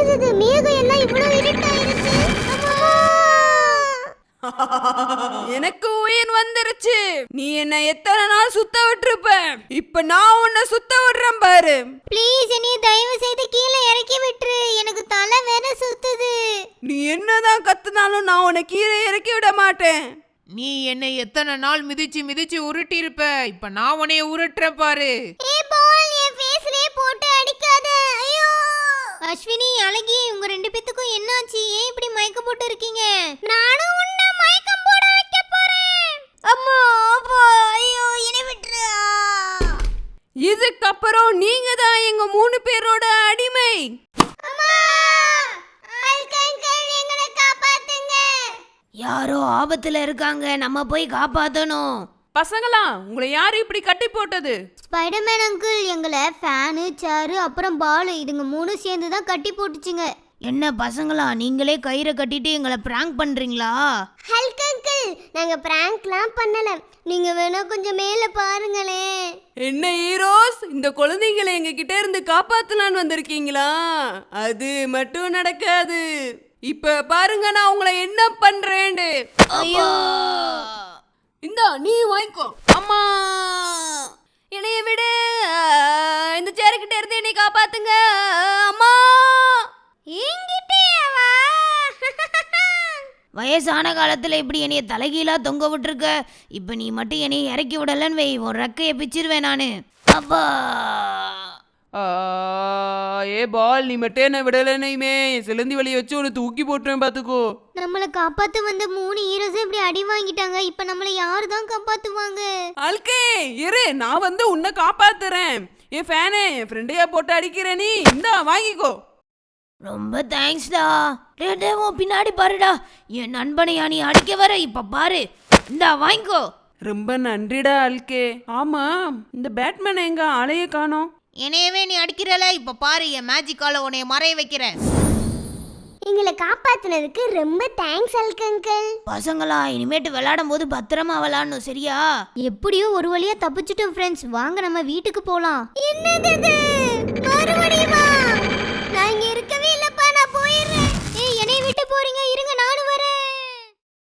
என்னது இது மேகம் எல்லாம் இவ்வளவு இருட்டாயிருச்சு. எனக்கு உயிர் வந்துருச்சு. நீ என்ன எத்தனை நாள் சுத்த விட்டுருப்ப, இப்ப நான் உன்னை சுத்த விடுறேன் பாரு. ப்ளீஸ் என்னைய தயவு செய்து கீழே இறக்கி விட்டுரு, எனக்கு தலை வேற சுத்துது. நீ என்னதான் கத்துனாலும் நான் உன்னை கீழே இறக்கி விட மாட்டேன். நீ என்னை எத்தனை நாள் மிதிச்சு மிதிச்சு உருட்டி இருப்ப, இப்ப நான் உன்னைய உருட்டுறேன் பாரு. போட்டு அடிக்காத. ஐயோ அஸ்வினி, அழகி, உங்க ரெண்டு பேத்துக்கும் என்னாச்சு? ஏன் இப்படி மயக்கம் போட்டு இருக்கீங்க? நானும் உன்னை மயக்கம் போட வைக்க போறேன். அம்மா அப்பா, ஐயோ என்னை விட்டுரு. இதுக்கப்புறம் நீங்க தான் எங்க 3 பேரோட அடிமை. அம்மா, அல்கங்கல் எங்களை காப்பாத்துங்க. யாரோ ஆபத்துல இருக்காங்க, நம்ம போய் காப்பாத்தணும். பசங்களா, உங்களை யாரு இப்படி கட்டி போட்டது? ஸ்பைடர்மேன் அங்கிள் எங்களை ஃபேனு, சேரு, அப்புறம் பால் இதுங்க 3 சேர்ந்து தான் கட்டி போட்டுச்சுங்க. என்ன பசங்களா, நீங்களே கயிறை கட்டிட்டு எங்களை பிராங்க் பண்றீங்களா? ஹல்க் அங்கிள், நாங்க பிராங்க்லாம் பண்ணல, நீங்க வேணா கொஞ்சம் மேல பாருங்களே. என்ன ஹீரோஸ், இந்த குழந்தைங்களை எங்க கிட்ட இருந்து காப்பாத்தலான்னு வந்திருக்கீங்களா? அது மட்டும் நடக்காது. இப்ப பாருங்க நான் உங்களை என்ன பண்றேன்னு. ஐயோ, இந்தா நீ வாங்கிக்கோ. அம்மா என்னைய விடு, இந்த சேருக்கிட்ட இருந்து என்னை காப்பாத்துங்க. அம்மா, வயசான காலத்துல இப்படி என்னைய தலைகீழா தொங்க விட்டுருக்க. இப்ப நீ மட்டும் என்னைய இறக்கி விடலன்னு வை, ஒரு ரெக்கைய பிச்சிருவேன் நானு. அப்பா, ஏ பால், நீ மட்டும் என்ன விடலனையுமே சிலந்தி வலியை வச்சு உன்னை தூக்கி போட்டுருவேன் பாத்துக்கோ. நம்மளை காப்பாத்து வந்த 3 ஹீரோஸும் இப்படி அடி வாங்கிட்டாங்க. இப்ப நம்மளை யாரு தான் காப்பாத்துவாங்க? ஆல்கே இரு, நான் வந்து உன்னை காப்பாத்துறேன். என் ஃபேனே, என் ஃப்ரெண்டையா போட்டு அடிக்கிற நீ, இந்தா வாங்கிக்கோ. ரொம்ப தேங்க்ஸ்டா. உன் பின்னாடி பாருடா, என் நண்பனையா நீ அடிக்க வர. இப்ப பாரு, இந்தா வாங்கிக்கோ. ரொம்ப நன்றிடா ஆல்கே. ஆமா, இந்த பேட்மேன் எங்க ஆளையே காணோம். என்னையவே நீ அடிக்கிறல, இப்ப பாரு என் மேஜிக்கால உன்னைய மறைய வைக்கிறேன். எங்களை காப்பாத்துனதுக்கு ரொம்ப தேங்க்ஸ் ஹல்க் அங்கிள். பசங்களா, இனிமேட்டு விளையாடும் போது பத்திரமா விளையாடணும், சரியா? எப்படியோ ஒரு வழியா தப்பிச்சிட்டோம் ஃப்ரெண்ட்ஸ். வாங்க நம்ம வீட்டுக்கு போலாம். என்னது இது? மறுபடியுமா?